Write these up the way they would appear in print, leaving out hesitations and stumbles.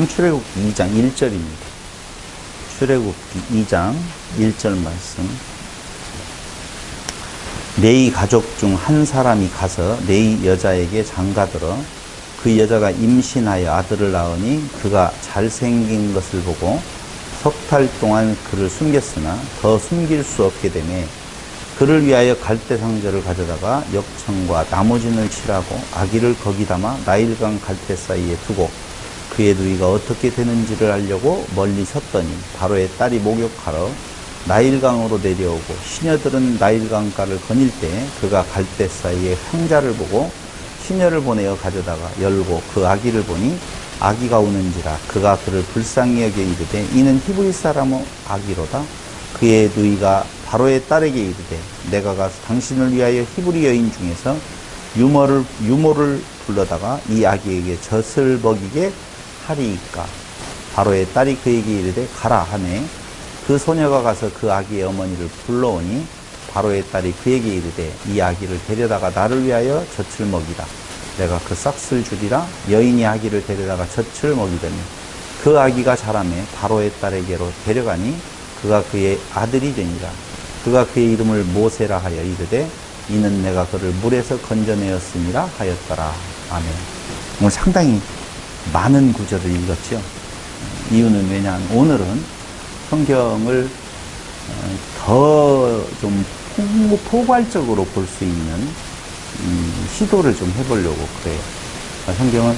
말씀은 출애굽기 2장 1절입니다. 출애굽기 2장 1절 말씀. 네이 가족 중 한 사람이 가서 네이 여자에게 장가들어 그 여자가 임신하여 아들을 낳으니 그가 잘생긴 것을 보고 석 달 동안 그를 숨겼으나 더 숨길 수 없게 되매 그를 위하여 갈대 상자를 가져다가 역청과 나무진을 칠하고 아기를 거기 담아 나일강 갈대 사이에 두고 그의 누이가 어떻게 되는지를 알려고 멀리 섰더니 바로의 딸이 목욕하러 나일강으로 내려오고 시녀들은 나일강가를 거닐 때 그가 갈대 사이에 상자를 보고 시녀를 보내어 가져다가 열고 그 아기를 보니 아기가 우는지라 그가 그를 불쌍히 여겨 이르되 이는 히브리 사람의 아기로다. 그의 누이가 바로의 딸에게 이르되 내가 가서 당신을 위하여 히브리 여인 중에서 유모를 불러다가 이 아기에게 젖을 먹이게 하리이까. 바로의 딸이 그에게 이르되 가라 하매 그 소녀가 가서 그 아기의 어머니를 불러오니 바로의 딸이 그에게 이르되 이 아기를 데려다가 나를 위하여 젖을 먹이라. 내가 그 싹을 주리라. 여인이 아기를 데려다가 젖을 먹이더니 그 아기가 자라매 바로의 딸에게로 데려가니 그가 그의 아들이 되니라. 그가 그의 이름을 모세라 하여 이르되 이는 내가 그를 물에서 건져내었음이라 하였더라. 아멘. 오늘 상당히 많은 구절을 읽었죠. 이유는 왜냐하면 오늘은 성경을 더 좀 포괄적으로 볼 수 있는 시도를 좀 해보려고 그래요. 성경은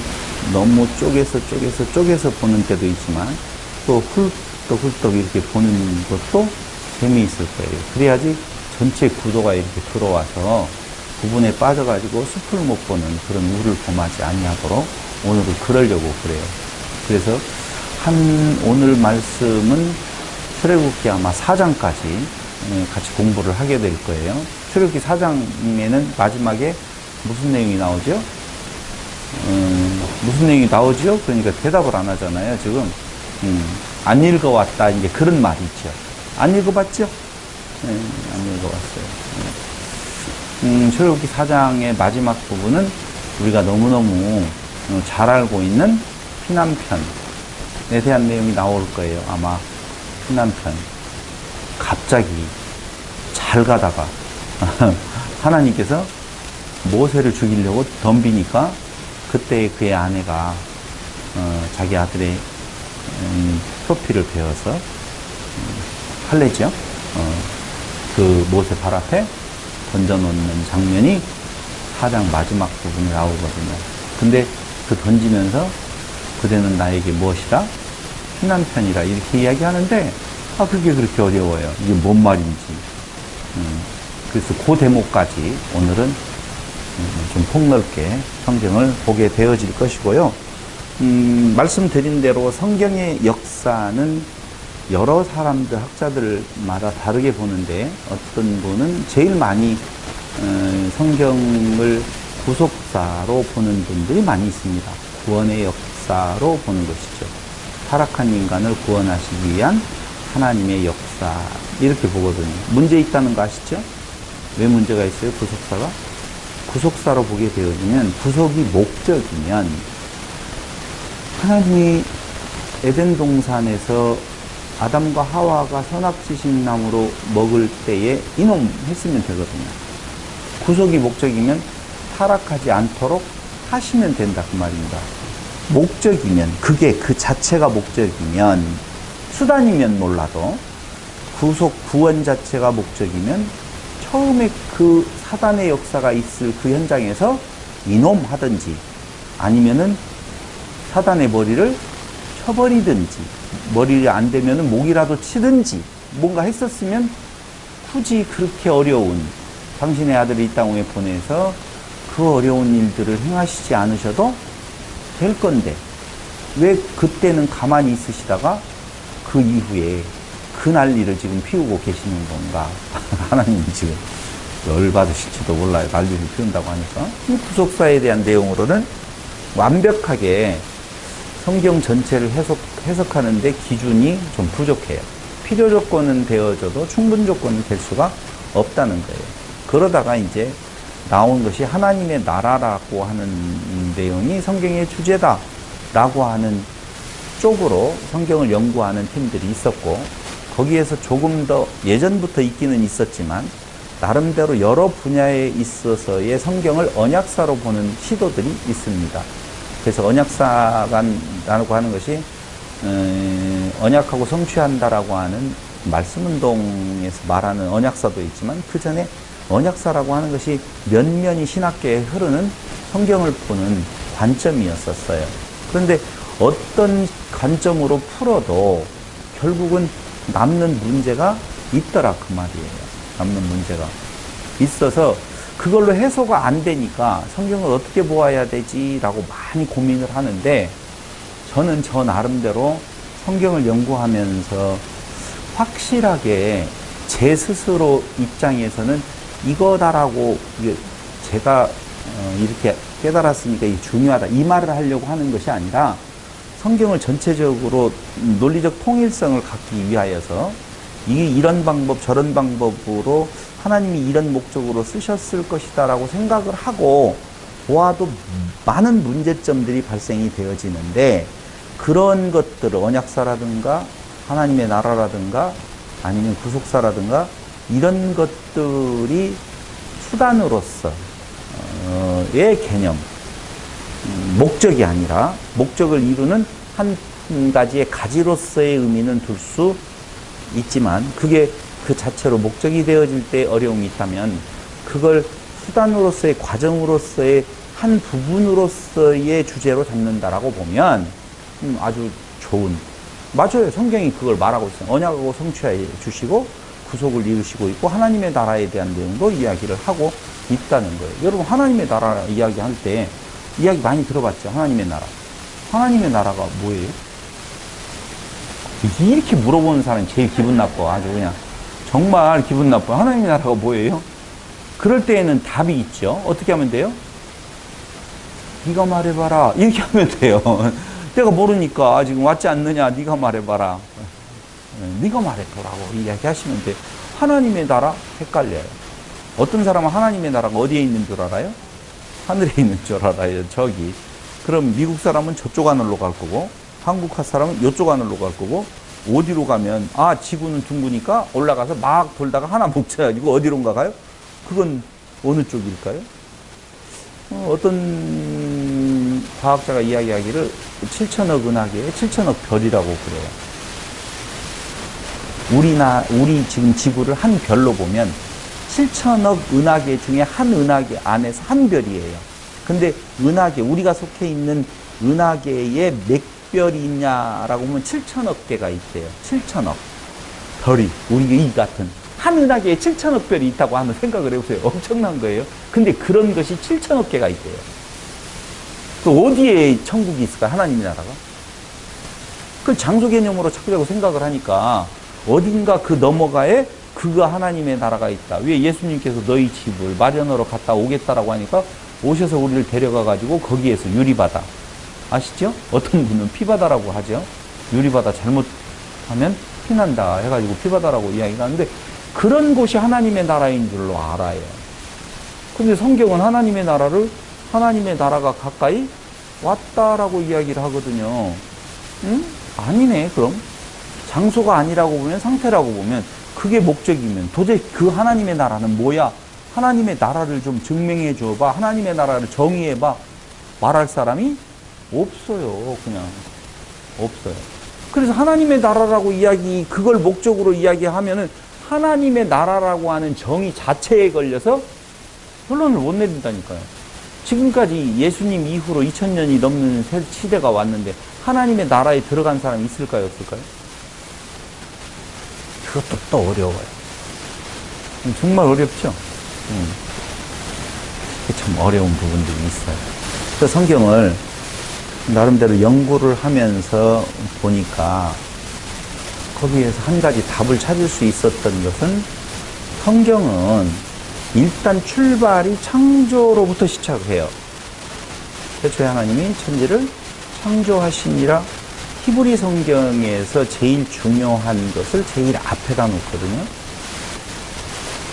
너무 쪼개서 보는 때도 있지만 또 훌떡 이렇게 보는 것도 재미있을 거예요. 그래야지 전체 구도가 이렇게 들어와서 부분에 빠져가지고 숲을 못 보는 그런 우를 범하지 아니하도록 오늘은 그러려고 그래요. 그래서 오늘 말씀은 출애굽기 아마 4장까지 같이 공부를 하게 될 거예요. 출애굽기 4장에는 마지막에 무슨 내용이 나오죠? 무슨 내용이 나오죠? 그러니까 대답을 안 하잖아요, 지금. 안 읽어왔다, 이제 그런 말이 있죠. 안 읽어봤죠? 네, 안 읽어봤어요. 출애굽기 4장의 마지막 부분은 우리가 너무너무 잘 알고 있는 피난편에 대한 내용이 나올 거예요, 아마. 피난편. 갑자기 잘 가다가 하나님께서 모세를 죽이려고 덤비니까 그때 그의 아내가 자기 아들의 표피를 베어서 할례죠. 그 모세 발 앞에 던져놓는 장면이 4장 마지막 부분에 나오거든요. 근데 그 던지면서 그대는 나에게 무엇이라? 피난편이라 이렇게 이야기하는데 그게 그렇게 어려워요. 이게 뭔 말인지. 그래서 그 대목까지 오늘은 좀 폭넓게 성경을 보게 되어질 것이고요. 말씀드린 대로 성경의 역사는 여러 사람들, 학자들마다 다르게 보는데 어떤 분은 제일 많이 성경을 구속사로 보는 분들이 많이 있습니다. 구원의 역사로 보는 것이죠. 타락한 인간을 구원하시기 위한 하나님의 역사 이렇게 보거든요. 문제 있다는 거 아시죠? 왜 문제가 있어요? 구속사가? 구속사로 보게 되어지면 구속이 목적이면 하나님이 에덴 동산에서 아담과 하와가 선악지식 나무로 먹을 때에 이놈 했으면 되거든요. 구속이 목적이면 타락하지 않도록 하시면 된다 그 말입니다. 목적이면 그게 그 자체가 목적이면 수단이면 몰라도 구원 자체가 목적이면 처음에 그 사단의 역사가 있을 그 현장에서 이놈 하든지 아니면은 사단의 머리를 쳐버리든지 머리를 안 되면은 목이라도 치든지 뭔가 했었으면 굳이 그렇게 어려운 당신의 아들을 이 땅에 보내서 그 어려운 일들을 행하시지 않으셔도 될 건데 왜 그때는 가만히 있으시다가 그 이후에 그 난리를 지금 피우고 계시는 건가? 하나님이 지금 열받으실지도 몰라요. 난리를 피운다고 하니까. 이 구속사에 대한 내용으로는 완벽하게 성경 전체를 해석하는데 기준이 좀 부족해요. 필요 조건은 되어져도 충분 조건은 될 수가 없다는 거예요. 그러다가 이제 나온 것이 하나님의 나라라고 하는 내용이 성경의 주제다라고 하는 쪽으로 성경을 연구하는 팀들이 있었고, 거기에서 조금 더 예전부터 있기는 있었지만 나름대로 여러 분야에 있어서의 성경을 언약사로 보는 시도들이 있습니다. 그래서 언약사라고 하는 것이 언약하고 성취한다라고 하는 말씀운동에서 말하는 언약사도 있지만, 그 전에 언약사라고 하는 것이 면면이 신학계에 흐르는 성경을 보는 관점이었었어요. 그런데 어떤 관점으로 풀어도 결국은 남는 문제가 있더라, 그 말이에요. 남는 문제가 있어서 그걸로 해소가 안 되니까 성경을 어떻게 보아야 되지라고 많이 고민을 하는데, 저는 저 나름대로 성경을 연구하면서 확실하게 제 스스로 입장에서는 이거다라고, 제가 이렇게 깨달았으니까 이게 중요하다 이 말을 하려고 하는 것이 아니라, 성경을 전체적으로 논리적 통일성을 갖기 위하여서 이게 이런 방법 저런 방법으로 하나님이 이런 목적으로 쓰셨을 것이다 라고 생각을 하고 보아도 많은 문제점들이 발생이 되어지는데, 그런 것들을 언약사라든가 하나님의 나라라든가 아니면 구속사라든가 이런 것들이 수단으로서의 개념, 목적이 아니라 목적을 이루는 한 가지의 가지로서의 의미는 둘 수 있지만, 그게 그 자체로 목적이 되어질 때 어려움이 있다면 그걸 수단으로서의 과정으로서의 한 부분으로서의 주제로 잡는다라고 보면 아주 좋은, 맞아요. 성경이 그걸 말하고 있어요. 언약하고 성취해 주시고 구속을 이루시고 있고 하나님의 나라에 대한 내용도 이야기를 하고 있다는 거예요. 여러분, 하나님의 나라 이야기할 때 이야기 많이 들어봤죠? 하나님의 나라. 하나님의 나라가 뭐예요? 이렇게 물어보는 사람이 제일 기분 나빠. 아주 그냥 정말 기분 나빠. 하나님의 나라가 뭐예요? 그럴 때에는 답이 있죠. 어떻게 하면 돼요? 네가 말해봐라. 이렇게 하면 돼요. 내가 모르니까 지금 왔지 않느냐. 네가 말해봐라. 네가 말해보라고 이야기하시면 돼. 하나님의 나라 헷갈려요. 어떤 사람은 하나님의 나라가 어디에 있는 줄 알아요? 하늘에 있는 줄 알아요. 저기. 그럼 미국 사람은 저쪽 하늘로 갈 거고, 한국 사람은 이쪽 하늘로 갈 거고, 어디로 가면 지구는 둥그니까 올라가서 막 돌다가 하나 못 쳐가지고 어디론가 가요? 그건 어느 쪽일까요? 어떤 과학자가 이야기하기를 7천억 은하계에 7천억 별이라고 그래요. 우리 지금 지구를 한 별로 보면 7천억 은하계 중에 한 은하계 안에서 한 별이에요. 근데 은하계, 우리가 속해 있는 은하계에 몇 별이 있냐라고 보면 7천억 개가 있대요. 7천억 별이, 우리 이 같은 한 은하계에 7천억 별이 있다고 하면 생각을 해보세요. 엄청난 거예요. 근데 그런 것이 7천억 개가 있대요. 또 어디에 천국이 있을까? 하나님의 나라가? 그걸 장소 개념으로 자꾸 생각을 하니까 어딘가 그 너머가에 그가 하나님의 나라가 있다. 왜 예수님께서 너희 집을 마련하러 갔다 오겠다라고 하니까 오셔서 우리를 데려가 가지고 거기에서 유리바다, 아시죠? 어떤 분은 피바다라고 하죠. 유리바다 잘못하면 피난다 해가지고 피바다라고 이야기가 하는데, 그런 곳이 하나님의 나라인 줄로 알아요. 근데 성경은 하나님의 나라를 하나님의 나라가 가까이 왔다라고 이야기를 하거든요. 응? 아니네. 그럼 장소가 아니라고 보면, 상태라고 보면, 그게 목적이면 도대체 그 하나님의 나라는 뭐야? 하나님의 나라를 좀 증명해 줘봐. 하나님의 나라를 정의해봐. 말할 사람이 없어요. 그냥 없어요. 그래서 하나님의 나라라고 그걸 목적으로 이야기하면은 하나님의 나라라고 하는 정의 자체에 걸려서 결론을 못 내린다니까요. 지금까지 예수님 이후로 2000년이 넘는 시대가 왔는데 하나님의 나라에 들어간 사람이 있을까요? 없을까요? 그것도 또 어려워요. 정말 어렵죠? 참 어려운 부분들이 있어요. 그래서 성경을 나름대로 연구를 하면서 보니까 거기에서 한 가지 답을 찾을 수 있었던 것은, 성경은 일단 출발이 창조로부터 시작해요. 태초에 하나님이 천지를 창조하시니라. 히브리 성경에서 제일 중요한 것을 제일 앞에다 놓거든요.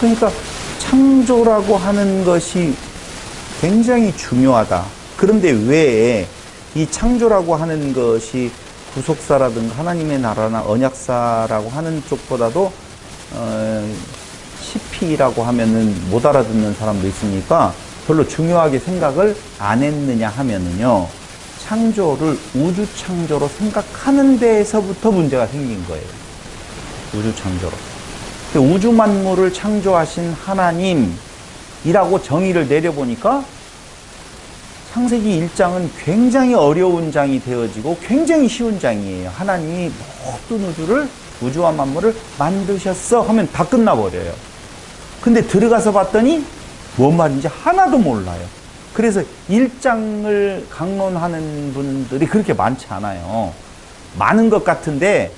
그러니까 창조라고 하는 것이 굉장히 중요하다. 그런데 왜 이 창조라고 하는 것이 구속사라든가 하나님의 나라나 언약사라고 하는 쪽보다도 CP라고 하면은 못 알아듣는 사람도 있으니까 별로 중요하게 생각을 안 했느냐 하면은요, 창조를 우주 창조로 생각하는 데에서부터 문제가 생긴 거예요. 우주 창조로. 우주 만물을 창조하신 하나님이라고 정의를 내려보니까 창세기 1장은 굉장히 어려운 장이 되어지고 굉장히 쉬운 장이에요. 하나님이 모든 우주를, 우주와 만물을 만드셨어 하면 다 끝나버려요. 근데 들어가서 봤더니 뭔 말인지 하나도 몰라요. 그래서 1장을 강론하는 분들이 그렇게 많지 않아요. 많은 것 같은데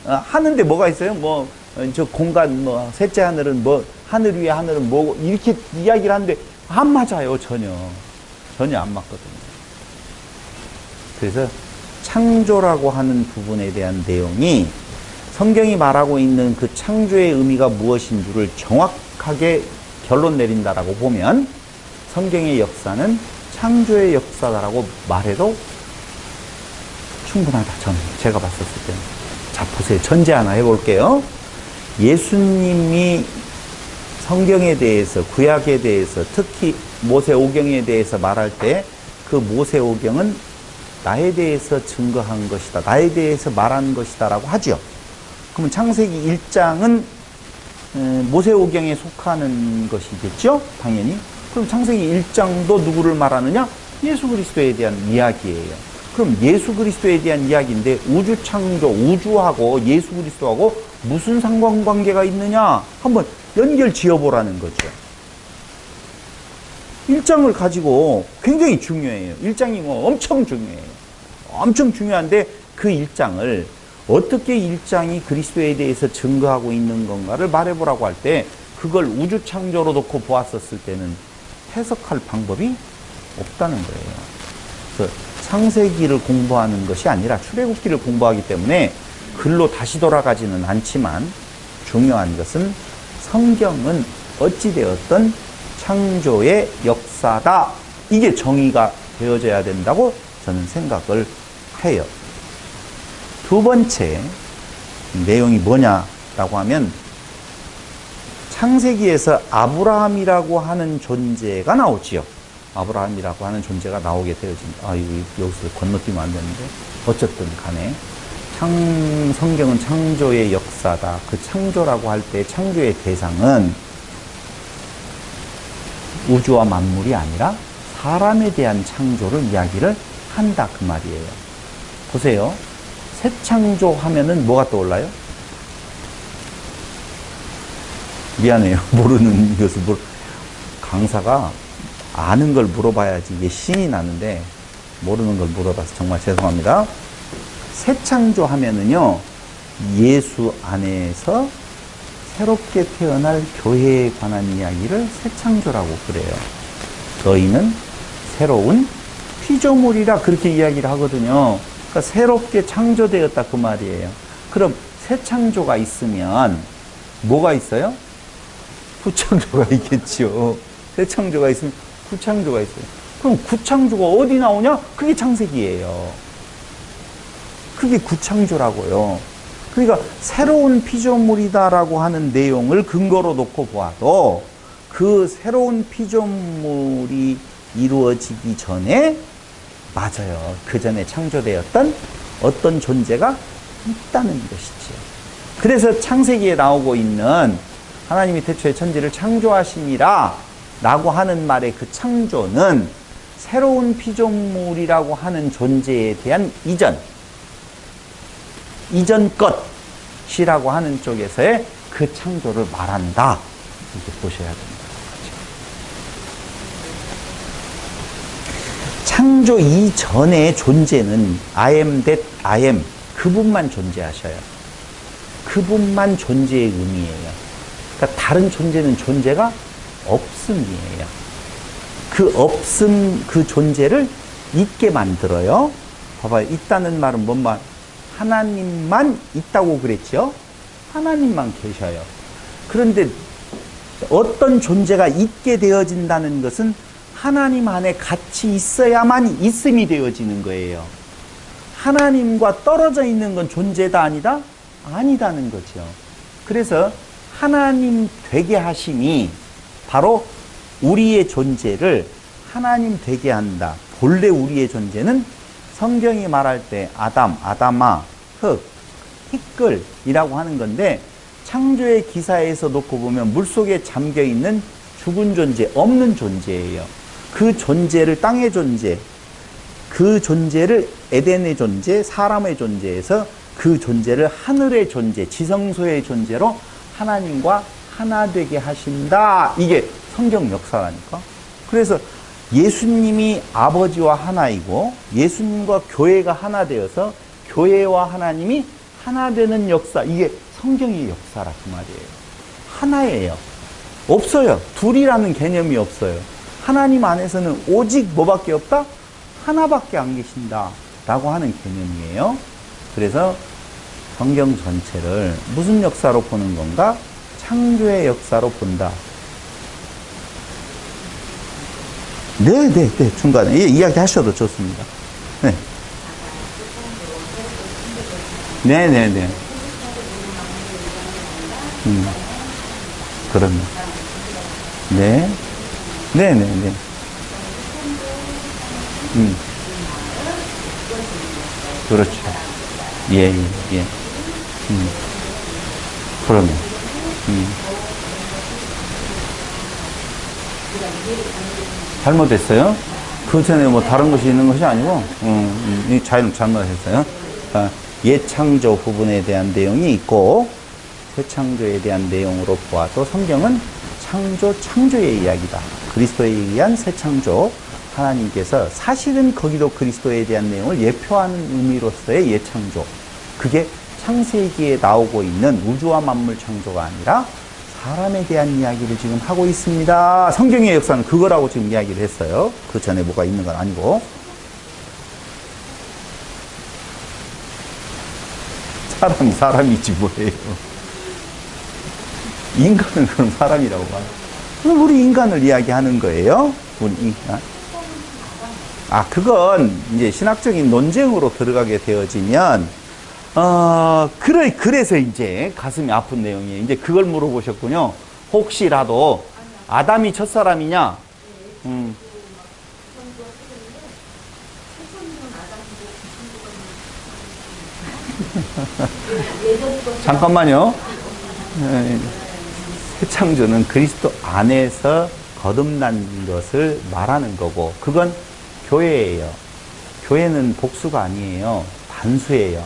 하는데 뭐가 있어요? 뭐 저 공간, 뭐 셋째 하늘은 뭐, 하늘 위에 하늘은 뭐고, 이렇게 이야기를 하는데 안 맞아요. 전혀 안 맞거든요. 그래서 창조라고 하는 부분에 대한 내용이 성경이 말하고 있는 그 창조의 의미가 무엇인지를 정확하게 결론 내린다라고 보면 성경의 역사는 창조의 역사다라고 말해도 충분하다. 저는 제가 봤었을 때는. 자, 보세요. 전제 하나 해볼게요. 예수님이 성경에 대해서, 구약에 대해서, 특히 모세오경에 대해서 말할 때 그 모세오경은 나에 대해서 증거한 것이다, 나에 대해서 말한 것이다 라고 하죠. 그러면 창세기 1장은 모세오경에 속하는 것이겠죠? 당연히. 그럼 창세기 1장도 누구를 말하느냐? 예수 그리스도에 대한 이야기예요. 그럼 예수 그리스도에 대한 이야기인데 우주 창조, 우주하고 예수 그리스도하고 무슨 상관관계가 있느냐? 한번 연결 지어보라는 거죠. 1장을 가지고 굉장히 중요해요. 1장이 뭐 엄청 중요해요. 엄청 중요한데 그 1장을 어떻게 1장이 그리스도에 대해서 증거하고 있는 건가를 말해보라고 할 때 그걸 우주 창조로 놓고 보았었을 때는 해석할 방법이 없다는 거예요. 그래서 창세기를 공부하는 것이 아니라 출애굽기를 공부하기 때문에 글로 다시 돌아가지는 않지만 중요한 것은 성경은 어찌되었던 창조의 역사다. 이게 정의가 되어져야 된다고 저는 생각을 해요. 두 번째 내용이 뭐냐라고 하면 창세기에서 아브라함이라고 하는 존재가 나오지요. 아브라함이라고 하는 존재가 나오게 되어집니다. 여기서 건너뛰면 안 되는데 어쨌든 간에 성경은 창조의 역사다. 그 창조라고 할 때 창조의 대상은 우주와 만물이 아니라 사람에 대한 창조를 이야기를 한다 그 말이에요. 보세요. 새 창조 하면은 뭐가 떠올라요? 미안해요. 모르는 것을 강사가 아는 걸 물어봐야지 이게 신이 나는데 모르는 걸 물어봐서 정말 죄송합니다. 새 창조 하면은요, 예수 안에서 새롭게 태어날 교회에 관한 이야기를 새 창조라고 그래요. 너희는 새로운 피조물이라 그렇게 이야기를 하거든요. 그러니까 새롭게 창조되었다 그 말이에요. 그럼 새 창조가 있으면 뭐가 있어요? 구창조가 있겠죠. 새 창조가 있으면 구창조가 있어요. 그럼 구창조가 어디 나오냐? 그게 창세기예요. 그게 구창조라고요. 그러니까 새로운 피조물이다라고 하는 내용을 근거로 놓고 보아도 그 새로운 피조물이 이루어지기 전에 맞아요. 그 전에 창조되었던 어떤 존재가 있다는 것이죠. 그래서 창세기에 나오고 있는 하나님이 태초에 천지를 창조하시니라 라고 하는 말의 그 창조는 새로운 피조물이라고 하는 존재에 대한 이전 것이라고 하는 쪽에서의 그 창조를 말한다. 이렇게 보셔야 됩니다. 창조 이전의 존재는 I am that I am 그분만 존재하셔요. 그분만 존재의 의미예요. 그러니까 다른 존재는 존재가 없음이에요. 그 없음, 그 존재를 있게 만들어요. 봐봐요. 있다는 말은 뭔 말? 하나님만 있다고 그랬죠? 하나님만 계셔요. 그런데 어떤 존재가 있게 되어진다는 것은 하나님 안에 같이 있어야만 있음이 되어지는 거예요. 하나님과 떨어져 있는 건 존재다 아니다? 아니다는 거죠. 그래서 하나님 되게 하심이 바로 우리의 존재를 하나님 되게 한다. 본래 우리의 존재는 성경이 말할 때 아담, 아담아, 흙, 티끌이라고 하는 건데 창조의 기사에서 놓고 보면 물속에 잠겨있는 죽은 존재, 없는 존재예요. 그 존재를 땅의 존재, 그 존재를 에덴의 존재, 사람의 존재에서 그 존재를 하늘의 존재, 지성소의 존재로 하나님과 하나 되게 하신다. 이게 성경 역사라니까. 그래서 예수님이 아버지와 하나이고 예수님과 교회가 하나 되어서 교회와 하나님이 하나 되는 역사. 이게 성경의 역사라 그 말이에요. 하나예요. 없어요. 둘이라는 개념이 없어요. 하나님 안에서는 오직 뭐밖에 없다? 하나밖에 안 계신다 라고 하는 개념이에요. 그래서 성경 전체를 무슨 역사로 보는 건가? 창조의 역사로 본다. 네, 중간에 이야기 하셔도 좋습니다. 네. 그럼요. 네. 그렇죠. 예. 그럼요. 잘못했어요? 그 전에 뭐 다른 것이 있는 것이 아니고, 잘못했어요. 옛 창조 부분에 대한 내용이 있고, 새 창조에 대한 내용으로 보아도 성경은 창조의 이야기다. 그리스도에 의한 새 창조. 하나님께서 사실은 거기도 그리스도에 대한 내용을 예표하는 의미로서의 옛 창조. 그게 창세기에 나오고 있는 우주와 만물 창조가 아니라 사람에 대한 이야기를 지금 하고 있습니다. 성경의 역사는 그거라고 지금 이야기를 했어요. 그 전에 뭐가 있는 건 아니고. 사람이지 뭐예요. 인간은 그럼 사람이라고 봐요. 우리 인간을 이야기하는 거예요. 우리 인간. 그건 이제 신학적인 논쟁으로 들어가게 되어지면, 그래서 이제 가슴이 아픈 내용이에요. 이제 그걸 물어보셨군요. 혹시라도 아담이 첫사람이냐? 잠깐만요. 새 창조는 그리스도 안에서 거듭난 것을 말하는 거고, 그건 교회예요. 교회는 복수가 아니에요. 단수예요.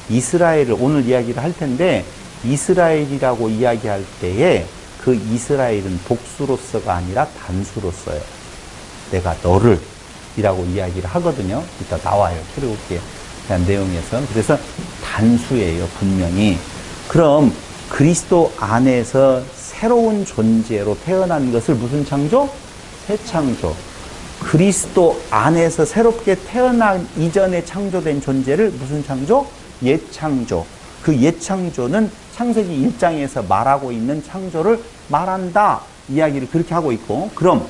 이스라엘을 오늘 이야기를 할 텐데, 이스라엘이라고 이야기할 때에 그 이스라엘은 복수로서가 아니라 단수로서요. 내가 너를 이라고 이야기를 하거든요. 이따 나와요. 출애굽기에 대한 내용에서. 그래서 단수예요. 분명히. 그럼 그리스도 안에서 새로운 존재로 태어난 것을 무슨 창조? 새 창조. 그리스도 안에서 새롭게 태어난 이전에 창조된 존재를 무슨 창조? 옛 창조. 그 옛 창조는 창세기 1장에서 말하고 있는 창조를 말한다. 이야기를 그렇게 하고 있고, 그럼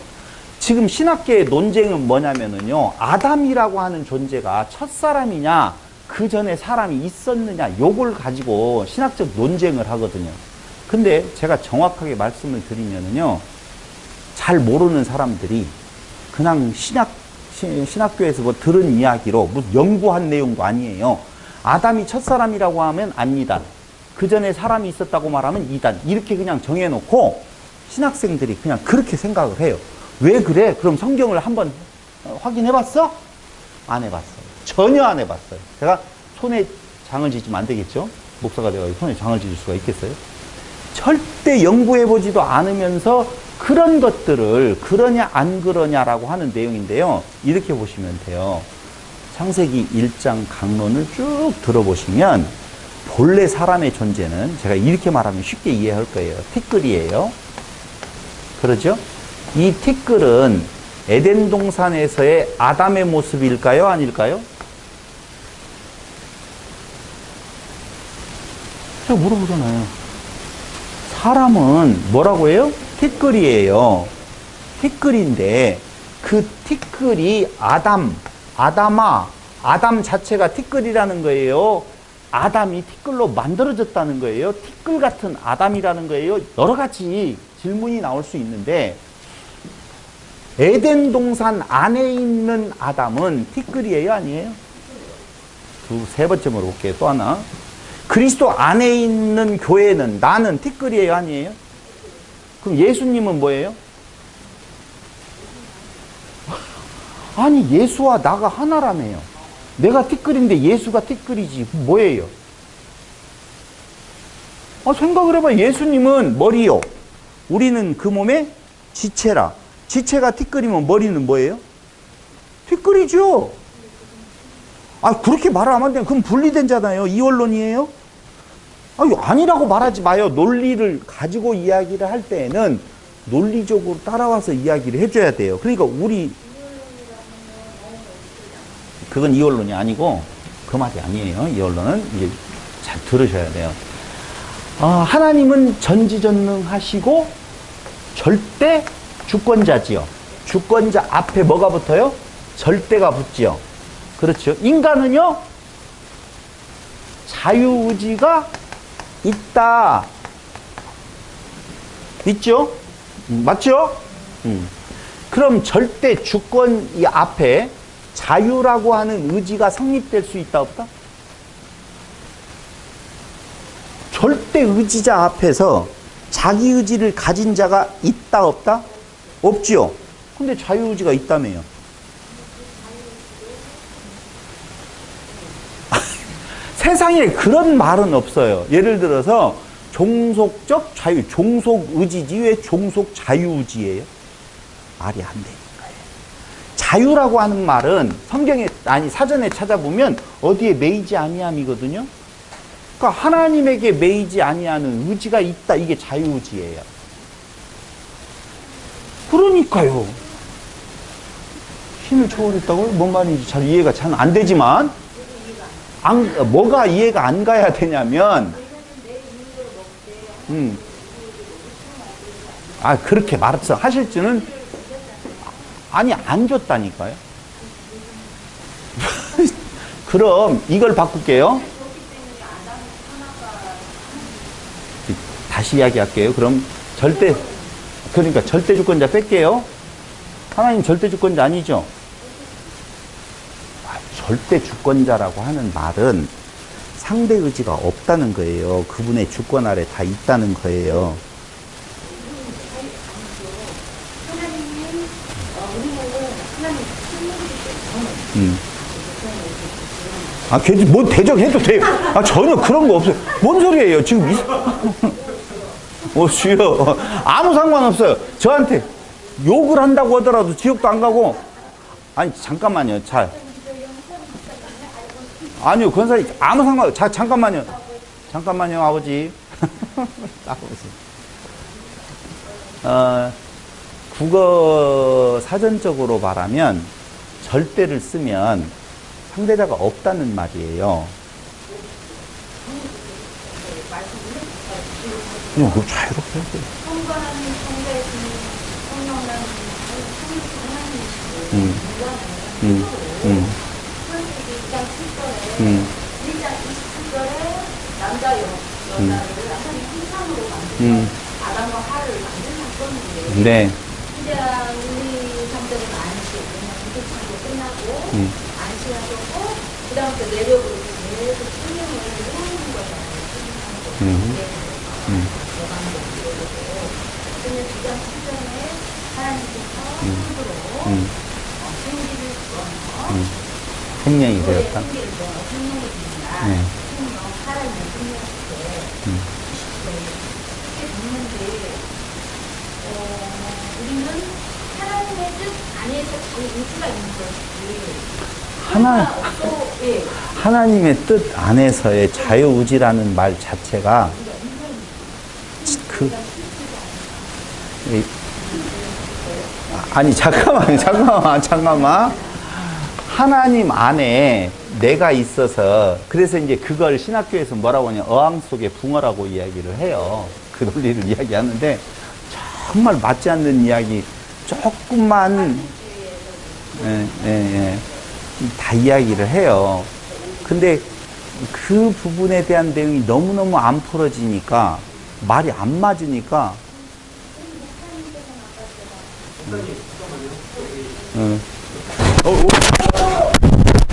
지금 신학계의 논쟁은 뭐냐면은요, 아담이라고 하는 존재가 첫사람이냐, 그 전에 사람이 있었느냐, 요걸 가지고 신학적 논쟁을 하거든요. 근데 제가 정확하게 말씀을 드리면은요, 잘 모르는 사람들이 그냥 신학교에서 뭐 들은 이야기로 무슨 연구한 내용도 아니에요. 아담이 첫사람이라고 하면 안이단, 그 전에 사람이 있었다고 말하면 이단, 이렇게 그냥 정해놓고 신학생들이 그냥 그렇게 생각을 해요. 왜 그래? 그럼 성경을 한번 확인해봤어? 안 해봤어요. 전혀 안 해봤어요. 제가 손에 장을 지지면 안 되겠죠? 목사가 돼가지고 손에 장을 지질 수가 있겠어요? 절대 연구해보지도 않으면서 그런 것들을 그러냐 안 그러냐라고 하는 내용인데요. 이렇게 보시면 돼요. 창세기 1장 강론을 쭉 들어보시면 본래 사람의 존재는, 제가 이렇게 말하면 쉽게 이해할 거예요. 티끌이에요. 그러죠? 이 티끌은 에덴 동산에서의 아담의 모습일까요? 아닐까요? 제가 물어보잖아요. 사람은 뭐라고 해요? 티끌이에요. 티끌인데 그 티끌이 아담아, 아담 자체가 티끌이라는 거예요? 아담이 티끌로 만들어졌다는 거예요? 티끌 같은 아담이라는 거예요? 여러 가지 질문이 나올 수 있는데 에덴 동산 안에 있는 아담은 티끌이에요? 아니에요? 세 번째 물어볼게요. 또 하나. 그리스도 안에 있는 교회는 나는 티끌이에요? 아니에요? 그럼 예수님은 뭐예요? 아니 예수와 나가 하나라며요. 내가 티끌인데 예수가 티끌이지 뭐예요? 생각을 해봐. 예수님은 머리요. 우리는 그 몸의 지체라. 지체가 티끌이면 머리는 뭐예요? 티끌이죠. 그렇게 말하면 안 돼요. 그럼 분리된잖아요. 이원론이에요? 아니라고 말하지 마요. 논리를 가지고 이야기를 할 때에는 논리적으로 따라와서 이야기를 해줘야 돼요. 그러니까 그건 이원론이 아니고 그 말이 아니에요. 이원론은 이제 잘 들으셔야 돼요. 하나님은 전지전능하시고 절대 주권자지요. 주권자 앞에 뭐가 붙어요? 절대가 붙지요. 그렇죠. 인간은요, 자유의지가 있다. 있죠? 맞죠? 그럼 절대 주권 이 앞에 자유라고 하는 의지가 성립될 수 있다, 없다? 절대 의지자 앞에서 자기 의지를 가진 자가 있다, 없다? 없지요. 근데 자유의지가 있다며요. 세상에 그런 말은 없어요. 예를 들어서 종속적 자유, 종속의지지 왜 종속 자유의지예요? 말이 안 되니까요. 자유라고 하는 말은 성경에 사전에 찾아보면 어디에 매이지 아니함이거든요. 그러니까 하나님에게 매이지 아니하는 의지가 있다. 이게 자유의지예요. 그러니까요. 힘을 초월했다고요? 뭔 말인지 잘 이해가 잘 안 되지만 뭐가 이해가 안 가야 되냐면 그렇게 말해서 하실 줄은 안 줬다니까요. 그럼 이걸 바꿀게요. 다시 이야기할게요. 그럼 그러니까 절대 주권자 뺄게요. 하나님 절대 주권자 아니죠? 절대 주권자라고 하는 말은 상대 의지가 없다는 거예요. 그분의 주권 아래 다 있다는 거예요. 걔도 뭐 대적해도 돼요. 전혀 그런 거 없어요. 뭔 소리예요, 지금. 주여. 아무 상관없어요. 저한테 욕을 한다고 하더라도 지옥도 안 가고. 잠깐만요. 아니요, 권사님, 아무 상관, 잠깐만요. 잠깐만요, 아버지. 국어 사전적으로 말하면, 절대를 쓰면 상대자가 없다는 말이에요. 그거 자유롭게 해야 돼요. 아담과 하를 만든 사건인데 네. 이제 우리 성격은 안식, 무교창고 끝나고 안식하셨고 그 다음부터 내력으로 계속 생명을 해오는 거잖아요. 근데 주장 7절에 하나님께서 힘으로 생기를 주어서 생명이 되었다. 생기를 주어서 생명이 됩니다. 네. 생명, 살아있는 생명일 때 이렇게 듣는데 우리는 하나님의 뜻 안에서 자기 의지가 있는 것이 하나님의 뜻 안에서의 자유의지라는 말 자체가 잠깐만. 하나님 안에 내가 있어서 그래서 이제 그걸 신학교에서 뭐라고 하냐 어항 속의 붕어라고 이야기를 해요. 그 논리를 이야기하는데 정말 맞지 않는 이야기 조금만 다 이야기를 해요. 근데 그 부분에 대한 내용이 너무너무 안 풀어지니까, 말이 안 맞으니까, 목사님께서는 아까 제가 응.